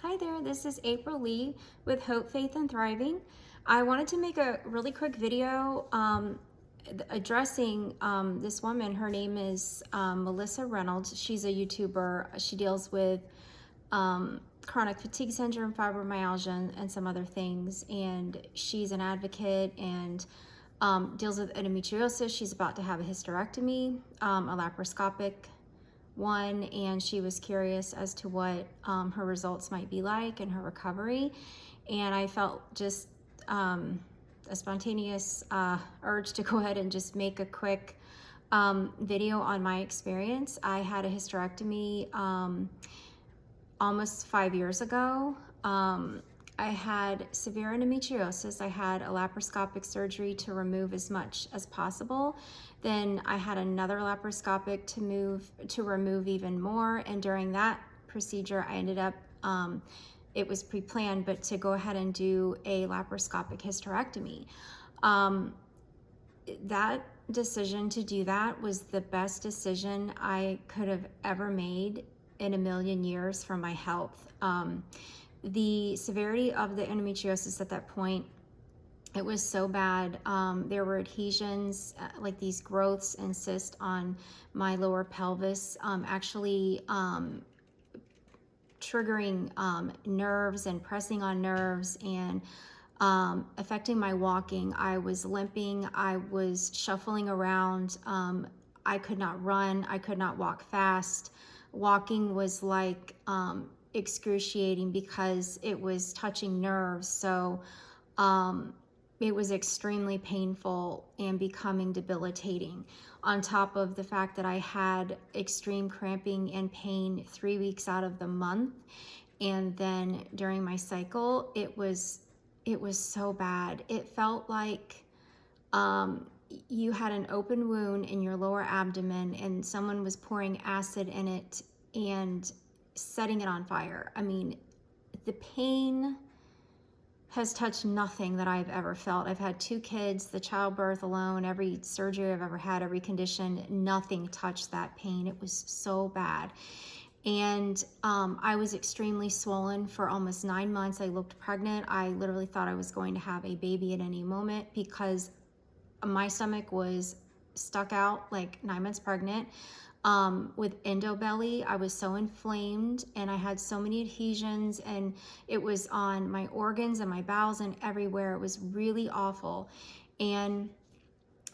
Hi there, this is April Lee with Hope, Faith, and Thriving. I wanted to make a really quick video addressing this woman. Her name is Melissa Reynolds. She's a YouTuber. She deals with chronic fatigue syndrome, fibromyalgia, and some other things. And she's an advocate and deals with endometriosis. She's about to have a hysterectomy, a laparoscopic one, and she was curious as to what her results might be like and her recovery. And I felt just a spontaneous urge to go ahead and just make a quick video on my experience. I had a hysterectomy almost 5 years ago. I had severe endometriosis. I had a laparoscopic surgery to remove as much as possible. Then I had another laparoscopic to remove even more. And during that procedure, I ended up, it was pre-planned, but to go ahead and do a laparoscopic hysterectomy. That decision to do that was the best decision I could have ever made in a million years for my health. The severity of the endometriosis at that point, it was so bad. There were adhesions, like these growths and cysts on my lower pelvis, actually triggering nerves and pressing on nerves and affecting my walking. I was limping, I was shuffling around, I could not run, I could not walk fast. Walking was like excruciating because it was touching nerves. So it was extremely painful and becoming debilitating. On top of the fact that I had extreme cramping and pain 3 weeks out of the month. And then during my cycle, it was so bad. It felt like you had an open wound in your lower abdomen and someone was pouring acid in it and setting it on fire. I mean, the pain has touched nothing that I've ever felt. I've had 2 kids, the childbirth alone, every surgery I've ever had, every condition, nothing touched that pain. It was so bad. And I was extremely swollen for almost 9 months. I looked pregnant. I literally thought I was going to have a baby at any moment because my stomach was stuck out like 9 months pregnant. With endo belly, I was so inflamed and I had so many adhesions and it was on my organs and my bowels and everywhere. It was really awful. And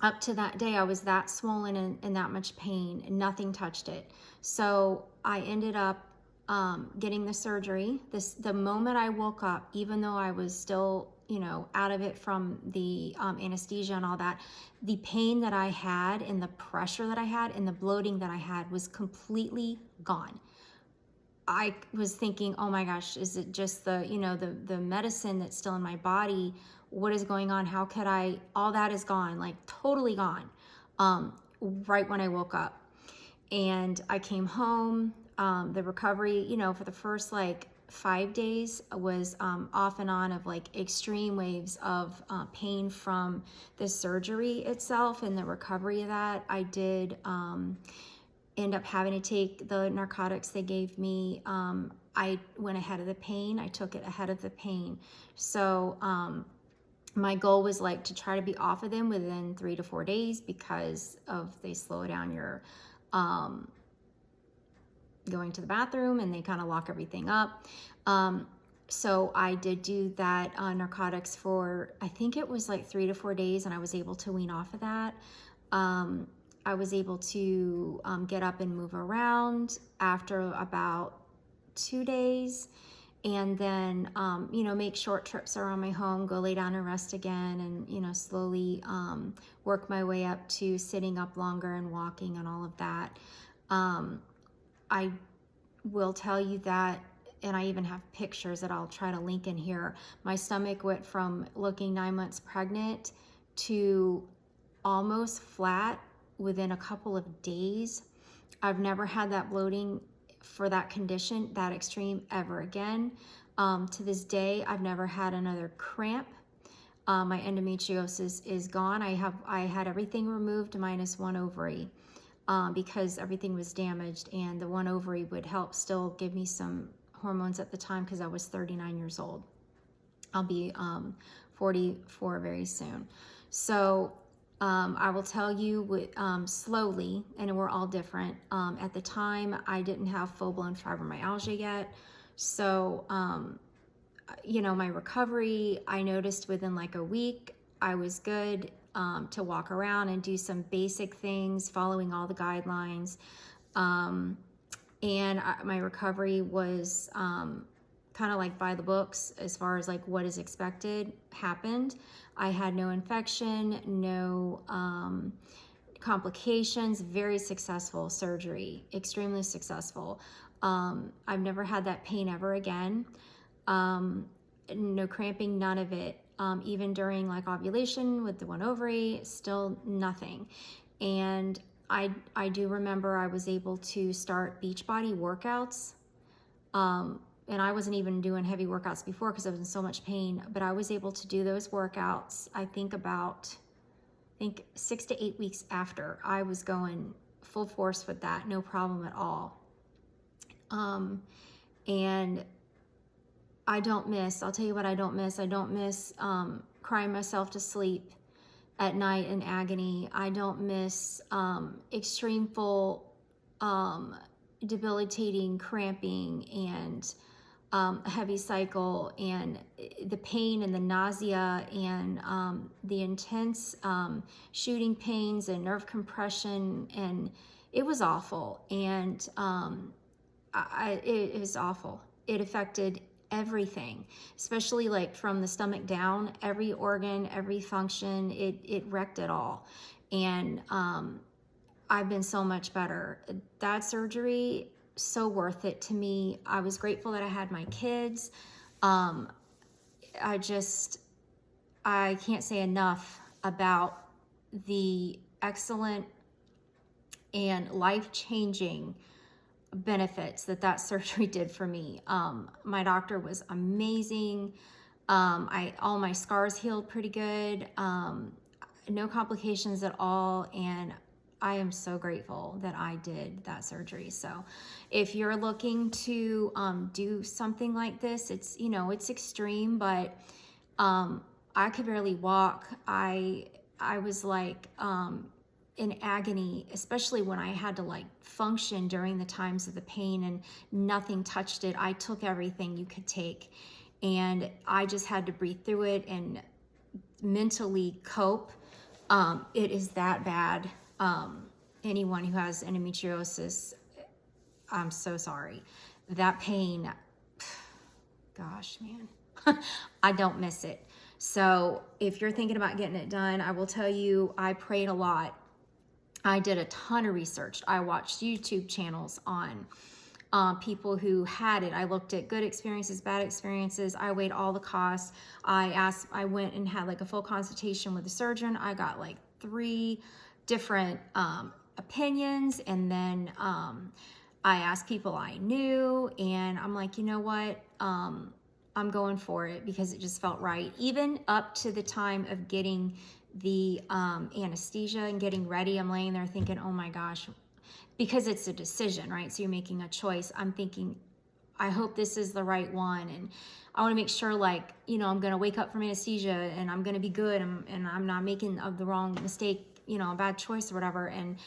up to that day, I was that swollen and that much pain and nothing touched it. So I ended up getting the surgery. The moment I woke up, even though I was still, out of it from the anesthesia and all that, the pain that I had and the pressure that I had and the bloating that I had was completely gone. I was thinking, oh my gosh, is it just the medicine that's still in my body? What is going on? How could all that is gone, like totally gone, right when I woke up. And I came home, the recovery, for the first 5 days was off and on of extreme waves of pain from the surgery itself and the recovery of that. I did end up having to take the narcotics they gave me. I went ahead of the pain. I took it ahead of the pain. So my goal was to try to be off of them within 3 to 4 days because they slow down your going to the bathroom and they kind of lock everything up. So I did do that narcotics for, I think it was 3 to 4 days, and I was able to wean off of that. I was able to get up and move around after about 2 days, and then make short trips around my home, go lay down and rest again, and slowly work my way up to sitting up longer and walking and all of that. I will tell you that, and I even have pictures that I'll try to link in here. My stomach went from looking 9 months pregnant to almost flat within a couple of days. I've never had that bloating for that condition, that extreme, ever again. To this day, I've never had another cramp. My endometriosis is gone. I had everything removed minus 1 ovary. Because everything was damaged, and the 1 ovary would help still give me some hormones at the time because I was 39 years old. I'll be 44 very soon. So I will tell you slowly, and we're all different. At the time, I didn't have full-blown fibromyalgia yet. So, my recovery, I noticed within like a week, I was good to walk around and do some basic things, following all the guidelines. My recovery was kind of like by the books as far as like what is expected happened. I had no infection, no complications, very successful surgery, extremely successful. I've never had that pain ever again. No cramping, none of it. Even during like ovulation with the one ovary, still nothing. And I do remember I was able to start Beachbody workouts. And I wasn't even doing heavy workouts before because I was in so much pain, but I was able to do those workouts, I think 6 to 8 weeks after. I was going full force with that, no problem at all. And I'll tell you what I don't miss. I don't miss crying myself to sleep at night in agony. I don't miss extreme full debilitating cramping and a heavy cycle, and the pain and the nausea and the intense shooting pains and nerve compression, and it was awful. And it was awful. It affected everything, especially like from the stomach down, every organ, every function, it wrecked it all. And I've been so much better. That surgery, so worth it to me. I was grateful that I had my kids. I can't say enough about the excellent and life-changing benefits that surgery did for me. My doctor was amazing. All my scars healed pretty good. No complications at all. And I am so grateful that I did that surgery. So if you're looking to do something like this, it's extreme, but I could barely walk. I was like in agony, especially when I had to like function during the times of the pain and nothing touched it. I took everything you could take, and I just had to breathe through it and mentally cope. It is that bad. Anyone who has endometriosis, I'm so sorry. That pain, gosh, man, I don't miss it. So if you're thinking about getting it done, I will tell you, I prayed a lot. I did a ton of research. I watched YouTube channels on people who had it. I looked at good experiences, bad experiences. I weighed all the costs. I went and had like a full consultation with the surgeon. I got like 3 different opinions, and then I asked people I knew, and I'm like, you know what, I'm going for it because it just felt right. Even up to the time of getting the anesthesia and getting ready, I'm laying there thinking, oh my gosh, because it's a decision, right? So you're making a choice. I'm thinking, I hope this is the right one, and I want to make sure, like, I'm going to wake up from anesthesia and I'm going to be good, and I'm not making the wrong mistake, a bad choice or whatever. And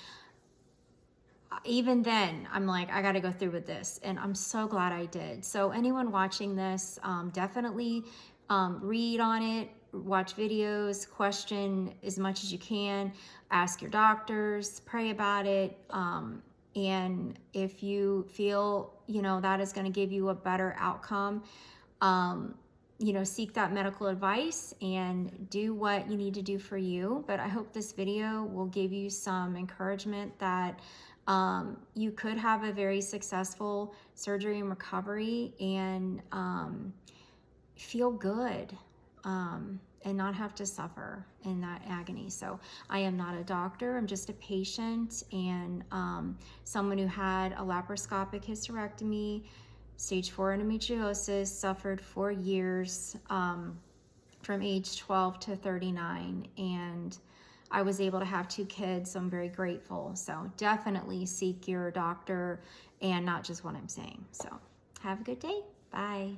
even then, I'm like, I got to go through with this, and I'm so glad I did. So anyone watching this, definitely read on it, watch videos, question as much as you can, ask your doctors, pray about it. And if you feel, that is going to give you a better outcome, seek that medical advice and do what you need to do for you. But I hope this video will give you some encouragement that you could have a very successful surgery and recovery, and feel good, and not have to suffer in that agony. So I am not a doctor. I'm just a patient, and someone who had a laparoscopic hysterectomy, stage 4 endometriosis, suffered for years, from age 12 to 39. And I was able to have 2 kids, so I'm very grateful. So definitely seek your doctor, and not just what I'm saying. So Have a good day. Bye.